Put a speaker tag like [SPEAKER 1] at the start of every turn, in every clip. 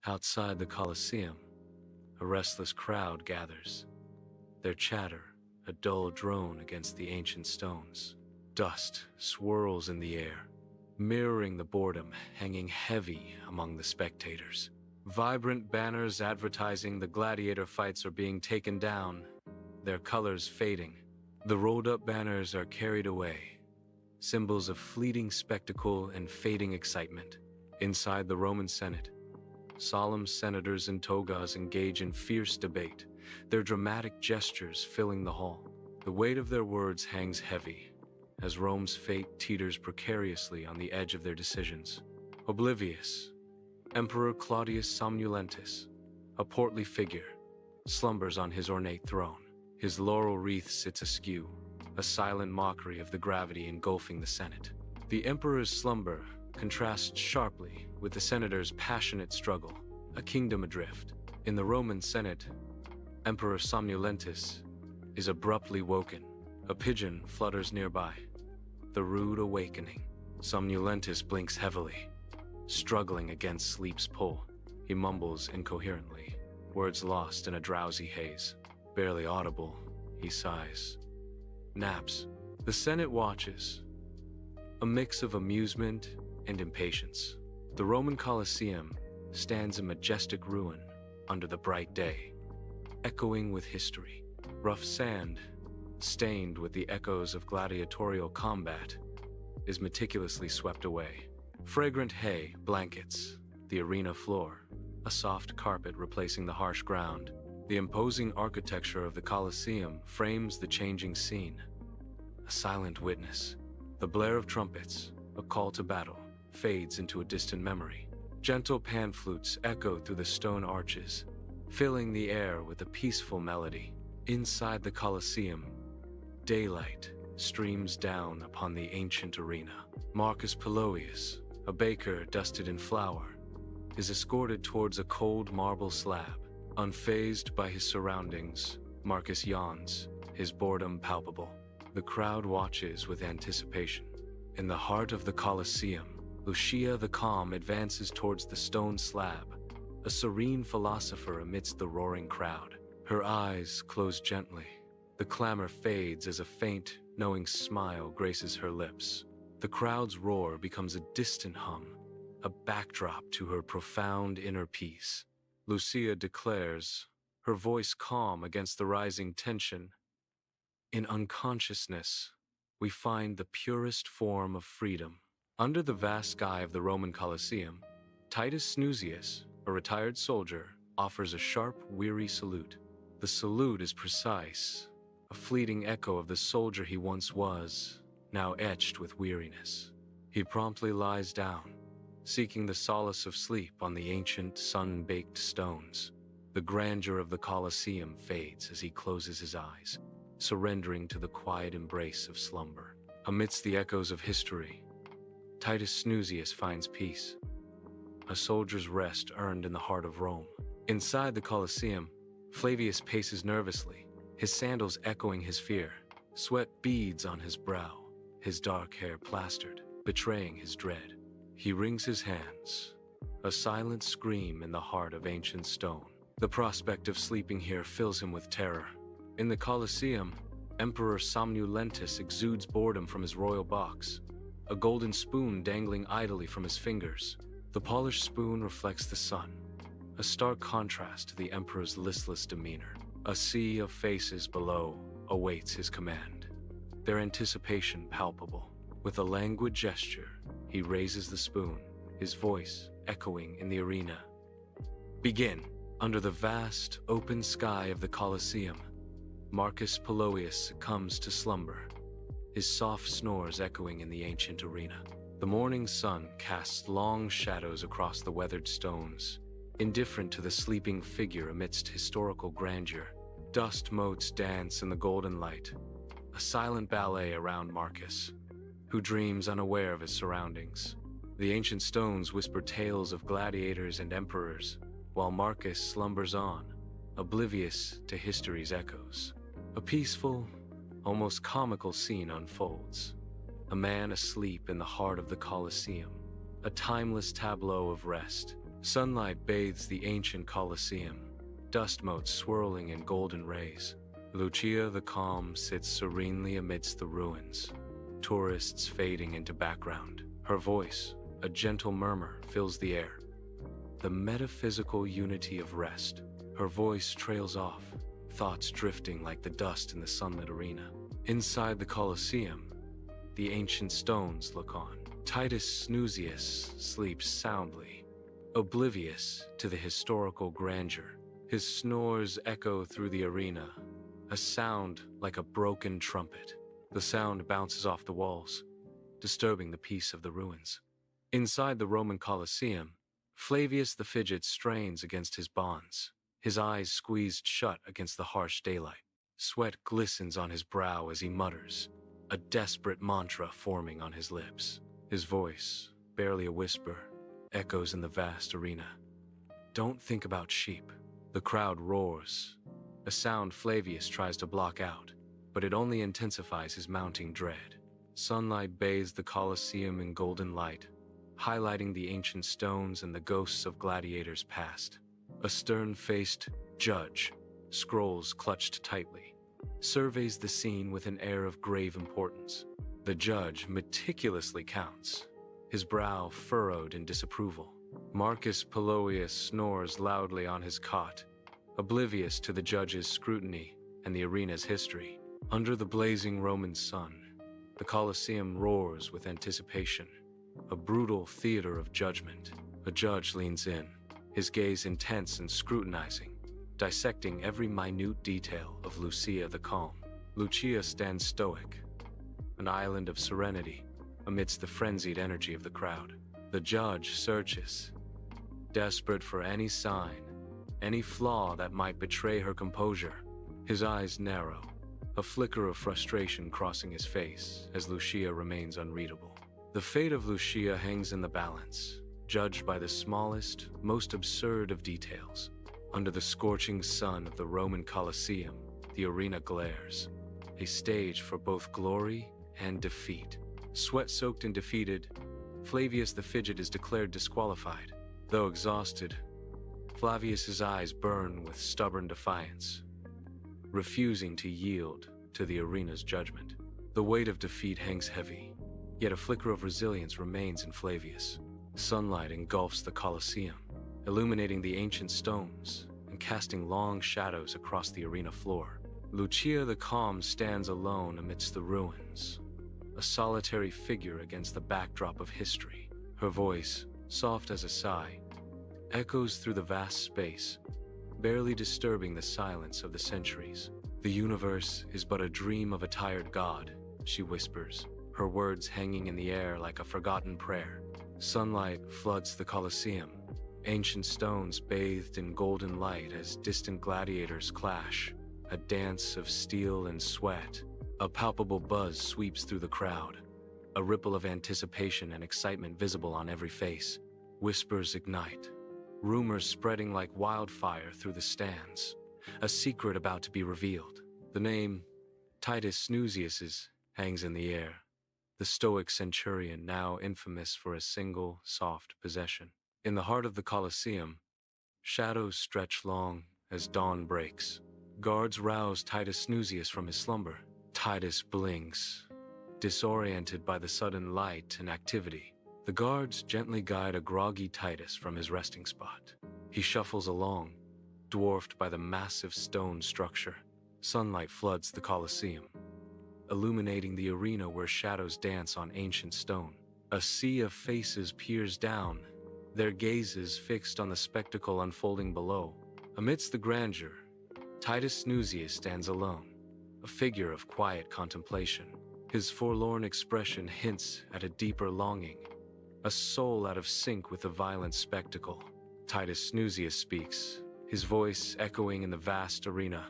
[SPEAKER 1] Outside the Colosseum, a restless crowd gathers, their chatter a dull drone against the ancient stones. Dust swirls in the air, mirroring the boredom hanging heavy among the spectators. Vibrant banners advertising the gladiator fights are being taken down, their colors fading. The rolled-up banners are carried away, symbols of fleeting spectacle and fading excitement. Inside the Roman Senate, solemn senators in togas engage in fierce debate, their dramatic gestures filling the hall. The weight of their words hangs heavy, as Rome's fate teeters precariously on the edge of their decisions. Oblivious, Emperor Claudius Somnulentus, a portly figure, slumbers on his ornate throne. His laurel wreath sits askew, a silent mockery of the gravity engulfing the Senate. The emperor's slumber contrasts sharply with the senator's passionate struggle, a kingdom adrift. In the Roman Senate, Emperor Somnulentus is abruptly woken. A pigeon flutters nearby, the rude awakening. Somnulentus blinks heavily, struggling against sleep's pull. He mumbles incoherently, words lost in a drowsy haze. Barely audible, he sighs. Naps. The Senate watches, a mix of amusement and impatience. The Roman Colosseum stands in majestic ruin under the bright day, echoing with history. Rough sand, stained with the echoes of gladiatorial combat, is meticulously swept away. Fragrant hay blankets the arena floor, a soft carpet replacing the harsh ground. The imposing architecture of the Colosseum frames the changing scene. A silent witness, the blare of trumpets, a call to battle, fades into a distant memory. Gentle pan flutes echo through the stone arches, filling the air with a peaceful melody. Inside the Colosseum, daylight streams down upon the ancient arena. Marcus Poloius, a baker dusted in flour, is escorted towards a cold marble slab. Unfazed by his surroundings, Marcus yawns, his boredom palpable. The crowd watches with anticipation. In the heart of the Colosseum, Lucia the Calm advances towards the stone slab, a serene philosopher amidst the roaring crowd. Her eyes close gently. The clamor fades as a faint, knowing smile graces her lips. The crowd's roar becomes a distant hum, a backdrop to her profound inner peace. Lucia declares, her voice calm against the rising tension, "In unconsciousness, we find the purest form of freedom." Under the vast sky of the Roman Colosseum, Titus Snusius, a retired soldier, offers a sharp, weary salute. The salute is precise, a fleeting echo of the soldier he once was, now etched with weariness. He promptly lies down, seeking the solace of sleep on the ancient, sun-baked stones. The grandeur of the Colosseum fades as he closes his eyes, surrendering to the quiet embrace of slumber. Amidst the echoes of history, Titus Snusius finds peace, a soldier's rest earned in the heart of Rome. Inside the Colosseum, Flavius paces nervously, his sandals echoing his fear. Sweat beads on his brow, his dark hair plastered, betraying his dread. He wrings his hands, a silent scream in the heart of ancient stone. The prospect of sleeping here fills him with terror. In the Colosseum, Emperor Somnulentus exudes boredom from his royal box, a golden spoon dangling idly from his fingers. The polished spoon reflects the sun, a stark contrast to the emperor's listless demeanor. A sea of faces below awaits his command, their anticipation palpable. With a languid gesture, he raises the spoon, his voice echoing in the arena. Begin. Under the vast, open sky of the Colosseum, Marcus Poloius succumbs to slumber, his soft snores echoing in the ancient arena. The morning sun casts long shadows across the weathered stones, indifferent to the sleeping figure amidst historical grandeur. Dust motes dance in the golden light, a silent ballet around Marcus, who dreams unaware of his surroundings. The ancient stones whisper tales of gladiators and emperors, while Marcus slumbers on, oblivious to history's echoes. A peaceful, almost comical scene unfolds. A man asleep in the heart of the Colosseum, a timeless tableau of rest, Sunlight bathes the ancient Colosseum, dust motes swirling in golden rays. Lucia the calm sits serenely amidst the ruins, tourists fading into background. Her voice, a gentle murmur, fills the air. The metaphysical unity of rest. Her voice trails off, thoughts drifting like the dust in the sunlit arena. Inside the Colosseum, the ancient stones look on. Titus Snusius sleeps soundly, oblivious to the historical grandeur. His snores echo through the arena, a sound like a broken trumpet. The sound bounces off the walls, disturbing the peace of the ruins. Inside the Roman Colosseum, Flavius the Fidget strains against his bonds, his eyes squeezed shut against the harsh daylight. Sweat glistens on his brow as he mutters, a desperate mantra forming on his lips. His voice, barely a whisper, echoes in the vast arena. Don't think about sheep. The crowd roars, a sound Flavius tries to block out, but it only intensifies his mounting dread. Sunlight bathes the Colosseum in golden light, highlighting the ancient stones and the ghosts of gladiators past. A stern-faced judge, scrolls clutched tightly, surveys the scene with an air of grave importance. The judge meticulously counts, his brow furrowed in disapproval. Marcus Poloius snores loudly on his cot, oblivious to the judge's scrutiny and the arena's history. Under the blazing Roman sun, the Colosseum roars with anticipation, a brutal theater of judgment. A judge leans in, his gaze intense and scrutinizing, dissecting every minute detail of Lucia the calm. Lucia stands stoic, an island of serenity amidst the frenzied energy of the crowd. The judge searches, desperate for any sign, any flaw that might betray her composure. His eyes narrow, a flicker of frustration crossing his face as Lucia remains unreadable. The fate of Lucia hangs in the balance, judged by the smallest, most absurd of details. Under the scorching sun of the Roman Colosseum, the arena glares, a stage for both glory and defeat. Sweat-soaked and defeated, Flavius the Fidget is declared disqualified. Though exhausted, Flavius's eyes burn with stubborn defiance, refusing to yield to the arena's judgment. The weight of defeat hangs heavy, yet a flicker of resilience remains in Flavius. Sunlight engulfs the Colosseum, illuminating the ancient stones and casting long shadows across the arena floor. Lucia the calm stands alone amidst the ruins, a solitary figure against the backdrop of history. Her voice, soft as a sigh, echoes through the vast space, barely disturbing the silence of the centuries. The universe is but a dream of a tired god, she whispers, her words hanging in the air like a forgotten prayer. Sunlight floods the Colosseum, ancient stones bathed in golden light as distant gladiators clash, a dance of steel and sweat. A palpable buzz sweeps through the crowd, a ripple of anticipation and excitement visible on every face. Whispers ignite, rumors spreading like wildfire through the stands, a secret about to be revealed. The name Titus Snusius hangs in the air, the stoic centurion now infamous for a single soft possession. In the heart of the Colosseum, shadows stretch long as dawn breaks. Guards rouse Titus Snusius from his slumber. Titus blinks, disoriented by the sudden light and activity. The guards gently guide a groggy Titus from his resting spot. He shuffles along, dwarfed by the massive stone structure. Sunlight floods the Colosseum, illuminating the arena where shadows dance on ancient stone. A sea of faces peers down, their gazes fixed on the spectacle unfolding below. Amidst the grandeur, Titus Snusius stands alone, a figure of quiet contemplation. His forlorn expression hints at a deeper longing, a soul out of sync with the violent spectacle. Titus Snusius speaks, his voice echoing in the vast arena,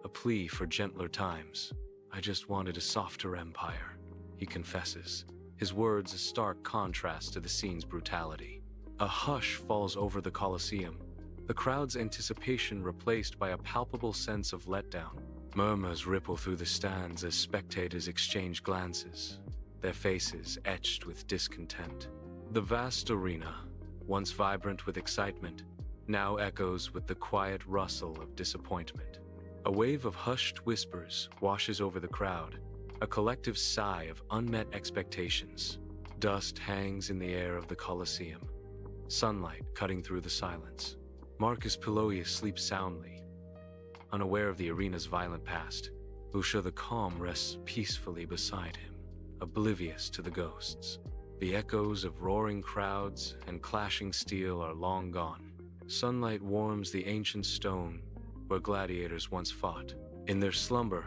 [SPEAKER 1] a plea for gentler times. I just wanted a softer empire, he confesses, his words a stark contrast to the scene's brutality. A hush falls over the Colosseum, the crowd's anticipation replaced by a palpable sense of letdown. Murmurs ripple through the stands as spectators exchange glances, their faces etched with discontent. The vast arena, once vibrant with excitement, now echoes with the quiet rustle of disappointment. A wave of hushed whispers washes over the crowd, a collective sigh of unmet expectations. Dust hangs in the air of the Colosseum, sunlight cutting through the silence. Marcus Poloius sleeps soundly, unaware of the arena's violent past. Lucia the calm rests peacefully beside him, oblivious to the ghosts. The echoes of roaring crowds and clashing steel are long gone. Sunlight warms the ancient stone where gladiators once fought. In their slumber,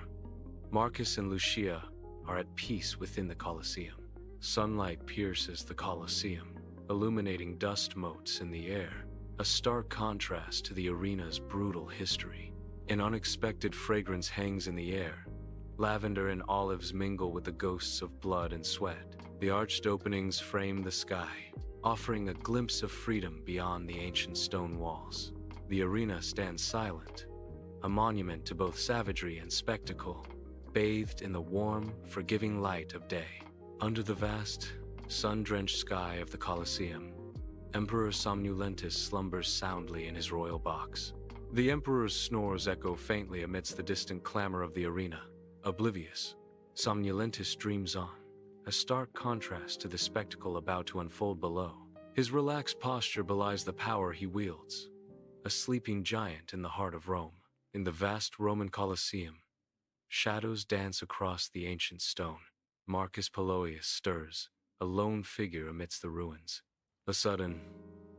[SPEAKER 1] Marcus and Lucia are at peace within the Colosseum. Sunlight pierces the Colosseum, illuminating dust motes in the air, a stark contrast to the arena's brutal history. An unexpected fragrance hangs in the air. Lavender and olives mingle with the ghosts of blood and sweat. The arched openings frame the sky, offering a glimpse of freedom beyond the ancient stone walls. The arena stands silent, a monument to both savagery and spectacle, bathed in the warm, forgiving light of day. Under the vast, sun-drenched sky of the Colosseum, Emperor Somnulentus slumbers soundly in his royal box. The Emperor's snores echo faintly amidst the distant clamor of the arena. Oblivious, Somnulentus dreams on, a stark contrast to the spectacle about to unfold below. His relaxed posture belies the power he wields, a sleeping giant in the heart of Rome. In the vast Roman Colosseum, shadows dance across the ancient stone. Marcus Poloius stirs, a lone figure amidst the ruins. A sudden,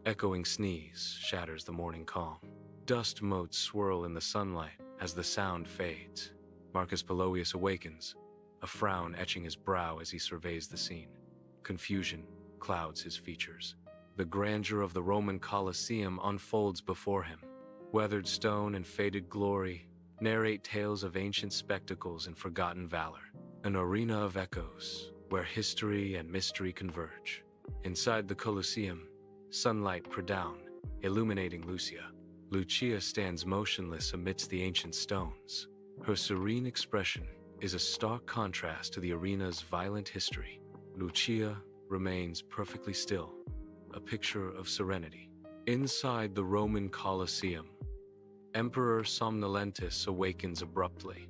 [SPEAKER 1] echoing sneeze shatters the morning calm. Dust motes swirl in the sunlight as the sound fades. Marcus Poloius awakens, a frown etching his brow as he surveys the scene. Confusion clouds his features. The grandeur of the Roman Colosseum unfolds before him. Weathered stone and faded glory narrate tales of ancient spectacles and forgotten valor. An arena of echoes where history and mystery converge. Inside the Colosseum, sunlight pour down, illuminating Lucia. Lucia stands motionless amidst the ancient stones. Her serene expression is a stark contrast to the arena's violent history. Lucia remains perfectly still, a picture of serenity. Inside the Roman Colosseum, Emperor Somnulentus awakens abruptly,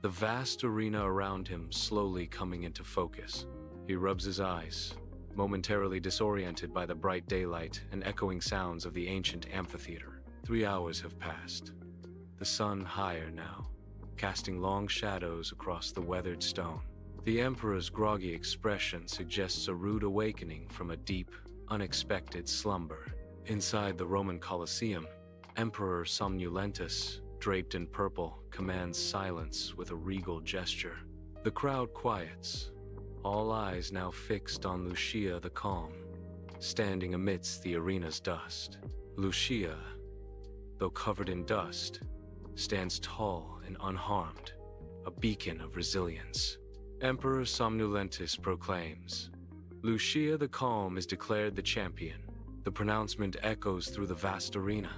[SPEAKER 1] the vast arena around him slowly coming into focus. He rubs his eyes, momentarily disoriented by the bright daylight and echoing sounds of the ancient amphitheater. 3 hours have passed, the sun higher now, casting long shadows across the weathered stone. The Emperor's groggy expression suggests a rude awakening from a deep, unexpected slumber. Inside the Roman Colosseum, Emperor Somnulentus, draped in purple, commands silence with a regal gesture. The crowd quiets, all eyes now fixed on Lucia the calm, standing amidst the arena's dust. Lucia, though covered in dust, stands tall and unharmed, a beacon of resilience. Emperor Somnulentus proclaims, "Lucia the Calm is declared the champion." The pronouncement echoes through the vast arena,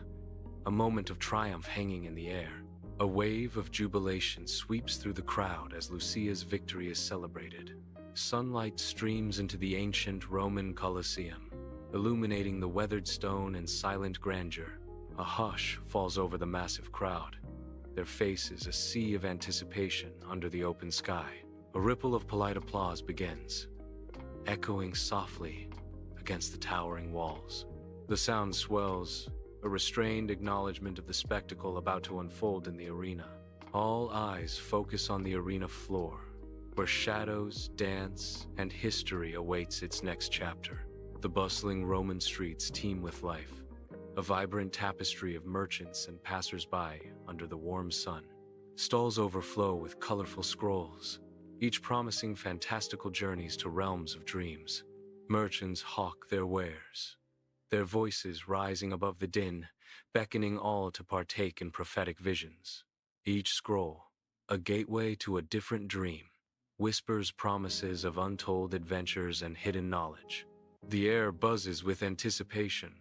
[SPEAKER 1] a moment of triumph hanging in the air. A wave of jubilation sweeps through the crowd as Lucia's victory is celebrated. Sunlight streams into the ancient Roman Colosseum, illuminating the weathered stone in silent grandeur. A hush falls over the massive crowd, their faces a sea of anticipation under the open sky. A ripple of polite applause begins, echoing softly against the towering walls. The sound swells, a restrained acknowledgement of the spectacle about to unfold in the arena. All eyes focus on the arena floor, where shadows dance and history awaits its next chapter. The bustling Roman streets teem with life, a vibrant tapestry of merchants and passers-by under the warm sun. Stalls overflow with colorful scrolls, each promising fantastical journeys to realms of dreams. Merchants hawk their wares, their voices rising above the din, beckoning all to partake in prophetic visions. Each scroll, a gateway to a different dream, whispers promises of untold adventures and hidden knowledge. The air buzzes with anticipation,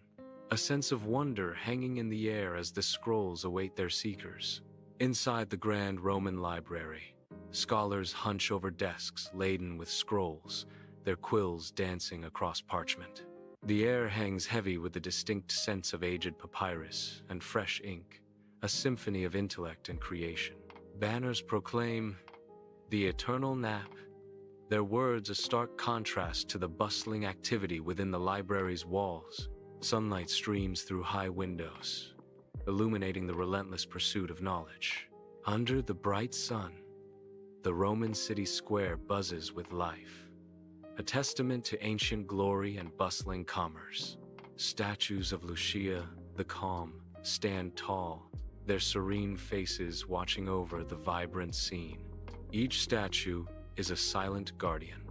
[SPEAKER 1] a sense of wonder hanging in the air as the scrolls await their seekers. Inside the grand Roman library, scholars hunch over desks laden with scrolls, their quills dancing across parchment. The air hangs heavy with the distinct sense of aged papyrus and fresh ink, a symphony of intellect and creation. Banners proclaim, "The eternal nap," their words a stark contrast to the bustling activity within the library's walls. Sunlight streams through high windows, illuminating the relentless pursuit of knowledge. Under the bright sun, the Roman city square buzzes with life, a testament to ancient glory and bustling commerce. Statues of Lucia, the calm, stand tall, their serene faces watching over the vibrant scene. Each statue is a silent guardian,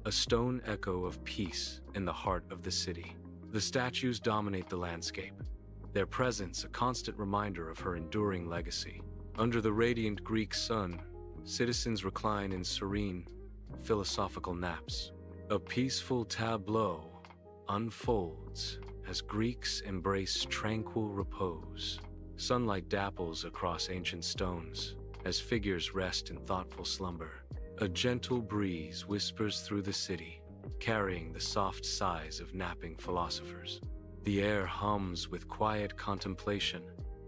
[SPEAKER 1] a stone echo of peace in the heart of the city. The statues dominate the landscape, their presence a constant reminder of her enduring legacy. Under the radiant Greek sun, citizens recline in serene, philosophical naps. A peaceful tableau unfolds as Greeks embrace tranquil repose. Sunlight dapples across ancient stones as figures rest in thoughtful slumber. A gentle breeze whispers through the city, carrying the soft sighs of napping philosophers. The air hums with quiet contemplation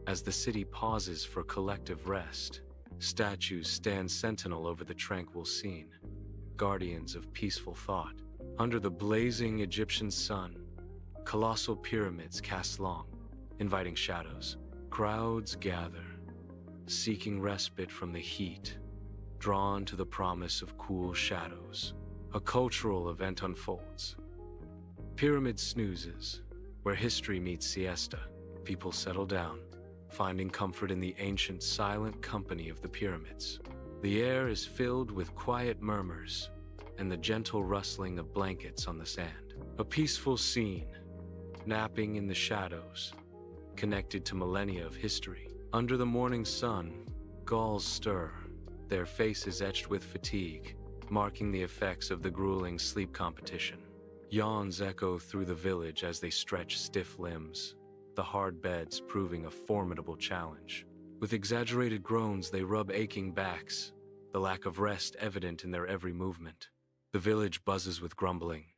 [SPEAKER 1] as the city pauses for collective rest. Statues stand sentinel over the tranquil scene, guardians of peaceful thought. Under the blazing Egyptian sun, colossal pyramids cast long, inviting shadows. Crowds gather, seeking respite from the heat, drawn to the promise of cool shadows. A cultural event unfolds. Pyramid snoozes, where history meets siesta. People settle down, finding comfort in the ancient silent company of the pyramids. The air is filled with quiet murmurs and the gentle rustling of blankets on the sand. A peaceful scene, napping in the shadows, connected to millennia of history. Under the morning sun, gulls stir, their faces etched with fatigue, marking the effects of the grueling sleep competition. Yawns echo through the village as they stretch stiff limbs, the hard beds proving a formidable challenge. With exaggerated groans, they rub aching backs, the lack of rest evident in their every movement. The village buzzes with grumbling,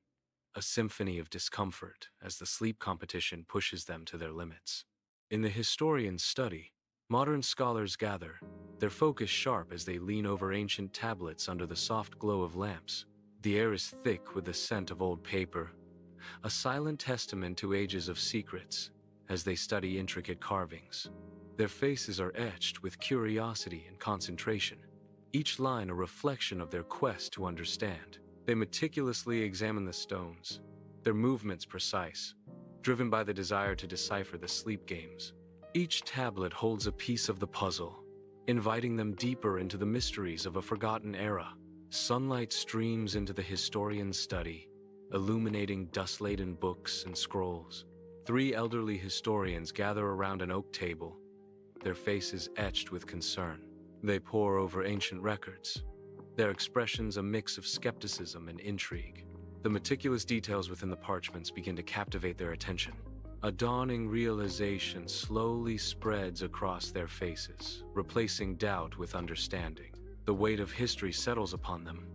[SPEAKER 1] a symphony of discomfort as the sleep competition pushes them to their limits. In the historian's study, modern scholars gather, their focus sharp as they lean over ancient tablets under the soft glow of lamps. The air is thick with the scent of old paper, a silent testament to ages of secrets as they study intricate carvings. Their faces are etched with curiosity and concentration, each line a reflection of their quest to understand. They meticulously examine the stones, their movements precise, driven by the desire to decipher the sleep games. Each tablet holds a piece of the puzzle, inviting them deeper into the mysteries of a forgotten era. Sunlight streams into the historian's study, illuminating dust-laden books and scrolls. 3 elderly historians gather around an oak table, their faces etched with concern. They pore over ancient records, their expressions a mix of skepticism and intrigue. The meticulous details within the parchments begin to captivate their attention. A dawning realization slowly spreads across their faces, replacing doubt with understanding. The weight of history settles upon them,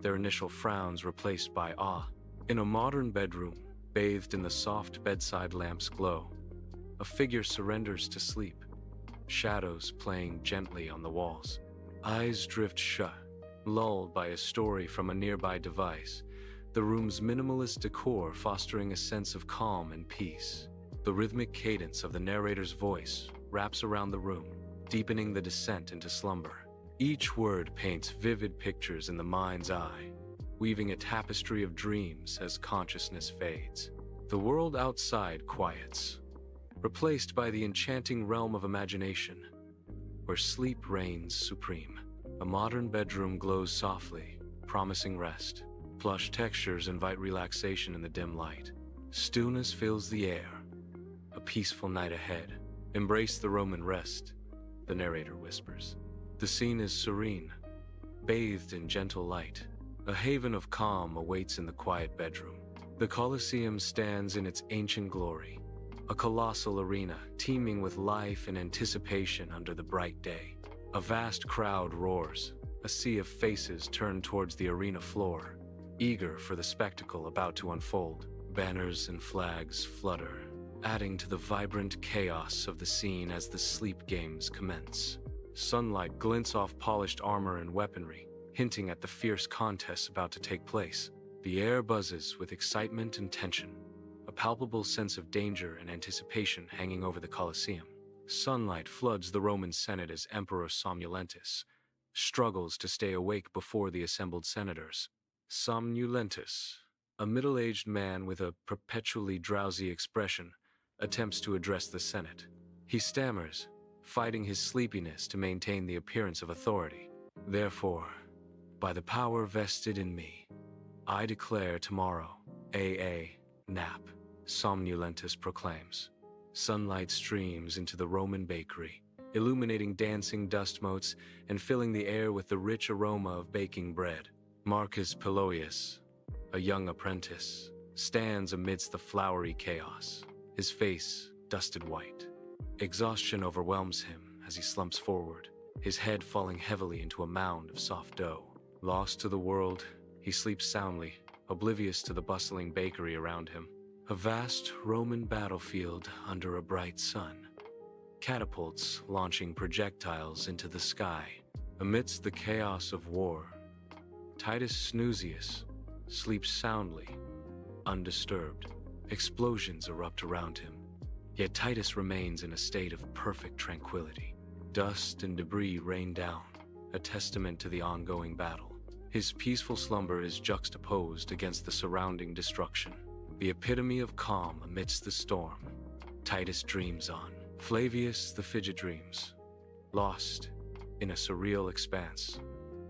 [SPEAKER 1] their initial frowns replaced by awe. In a modern bedroom, bathed in the soft bedside lamp's glow, a figure surrenders to sleep, shadows playing gently on the walls. Eyes drift shut, lulled by a story from a nearby device, the room's minimalist decor fostering a sense of calm and peace. The rhythmic cadence of the narrator's voice wraps around the room, deepening the descent into slumber. Each word paints vivid pictures in the mind's eye, weaving a tapestry of dreams as consciousness fades. The world outside quiets, replaced by the enchanting realm of imagination, where sleep reigns supreme. A modern bedroom glows softly, promising rest. Plush textures invite relaxation in the dim light. Stillness fills the air. A peaceful night ahead. Embrace the Roman rest, the narrator whispers. The scene is serene, bathed in gentle light. A haven of calm awaits in the quiet bedroom. The Colosseum stands in its ancient glory, a colossal arena teeming with life and anticipation under the bright day. A vast crowd roars, a sea of faces turn towards the arena floor, eager for the spectacle about to unfold. Banners and flags flutter, adding to the vibrant chaos of the scene as the sleep games commence. Sunlight glints off polished armor and weaponry, hinting at the fierce contest about to take place. The air buzzes with excitement and tension, a palpable sense of danger and anticipation hanging over the Colosseum. Sunlight floods the Roman Senate as Emperor Somnulentus struggles to stay awake before the assembled senators. Somnulentus, a middle-aged man with a perpetually drowsy expression, attempts to address the Senate. He stammers, fighting his sleepiness to maintain the appearance of authority. Therefore, by the power vested in me, I declare tomorrow, nap, Somnulentus proclaims. Sunlight streams into the Roman bakery, illuminating dancing dust motes and filling the air with the rich aroma of baking bread. Marcus Poloius, a young apprentice, stands amidst the flowery chaos, his face dusted white. Exhaustion overwhelms him as he slumps forward, his head falling heavily into a mound of soft dough. Lost to the world, he sleeps soundly, oblivious to the bustling bakery around him. A vast Roman battlefield under a bright sun. Catapults launching projectiles into the sky. Amidst the chaos of war, Titus Snusius sleeps soundly, undisturbed. Explosions erupt around him, yet Titus remains in a state of perfect tranquility. Dust and debris rain down, a testament to the ongoing battle. His peaceful slumber is juxtaposed against the surrounding destruction. The epitome of calm amidst the storm. Titus dreams on. Flavius the fidget dreams, lost in a surreal expanse.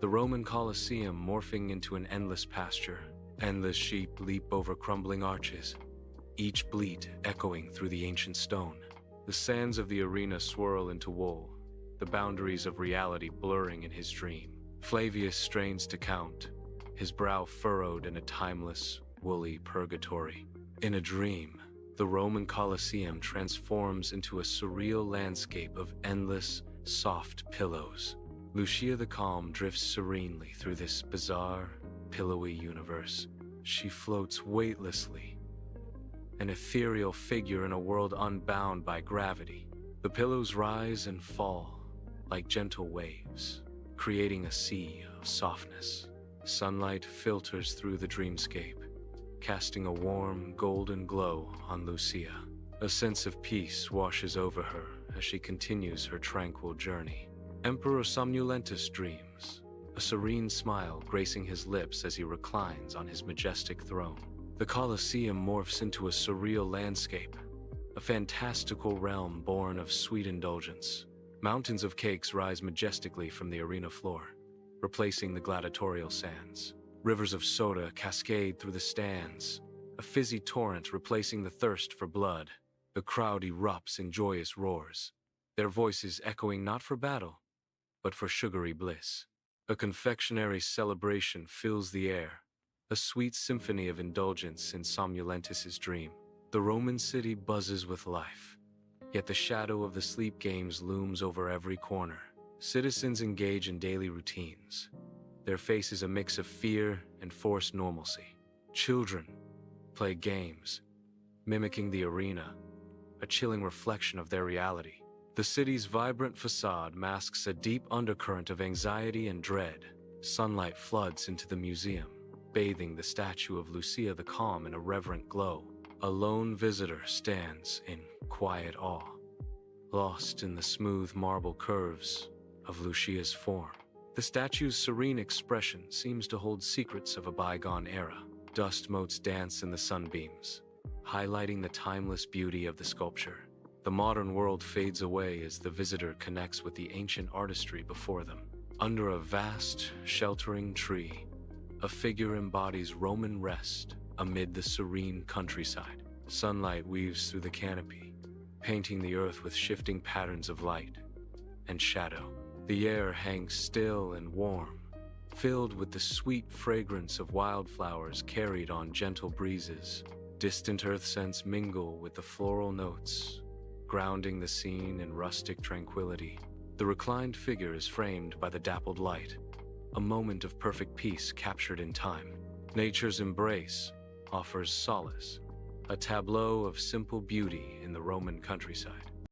[SPEAKER 1] The Roman Colosseum morphing into an endless pasture. Endless sheep leap over crumbling arches, each bleat echoing through the ancient stone. The sands of the arena swirl into wool, the boundaries of reality blurring in his dream. Flavius strains to count, his brow furrowed in a timeless, woolly purgatory. In a dream, the Roman Colosseum transforms into a surreal landscape of endless, soft pillows. Lucia the Calm drifts serenely through this bizarre, pillowy universe. She floats weightlessly, an ethereal figure in a world unbound by gravity. The pillows rise and fall like gentle waves, creating a sea of softness. Sunlight filters through the dreamscape, casting a warm, golden glow on Lucia. A sense of peace washes over her as she continues her tranquil journey. Emperor Somnulentus dreams, a serene smile gracing his lips as he reclines on his majestic throne. The Colosseum morphs into a surreal landscape, a fantastical realm born of sweet indulgence. Mountains of cakes rise majestically from the arena floor, replacing the gladiatorial sands. Rivers of soda cascade through the stands, a fizzy torrent replacing the thirst for blood. The crowd erupts in joyous roars, their voices echoing not for battle, but for sugary bliss. A confectionery celebration fills the air, a sweet symphony of indulgence in Somnulentus's dream. The Roman city buzzes with life, yet the shadow of the sleep games looms over every corner. Citizens engage in daily routines, their faces a mix of fear and forced normalcy. Children play games, mimicking the arena, a chilling reflection of their reality. The city's vibrant facade masks a deep undercurrent of anxiety and dread. Sunlight floods into the museum, bathing the statue of Lucia the Calm in a reverent glow. A lone visitor stands in quiet awe, lost in the smooth marble curves of Lucia's form. The statue's serene expression seems to hold secrets of a bygone era. Dust motes dance in the sunbeams, highlighting the timeless beauty of the sculpture. The modern world fades away as the visitor connects with the ancient artistry before them. Under a vast, sheltering tree, a figure embodies Roman rest amid the serene countryside. Sunlight weaves through the canopy, painting the earth with shifting patterns of light and shadow. The air hangs still and warm, filled with the sweet fragrance of wildflowers carried on gentle breezes. Distant earth scents mingle with the floral notes, grounding the scene in rustic tranquility. The reclined figure is framed by the dappled light, a moment of perfect peace captured in time. Nature's embrace offers solace, a tableau of simple beauty in the Roman countryside.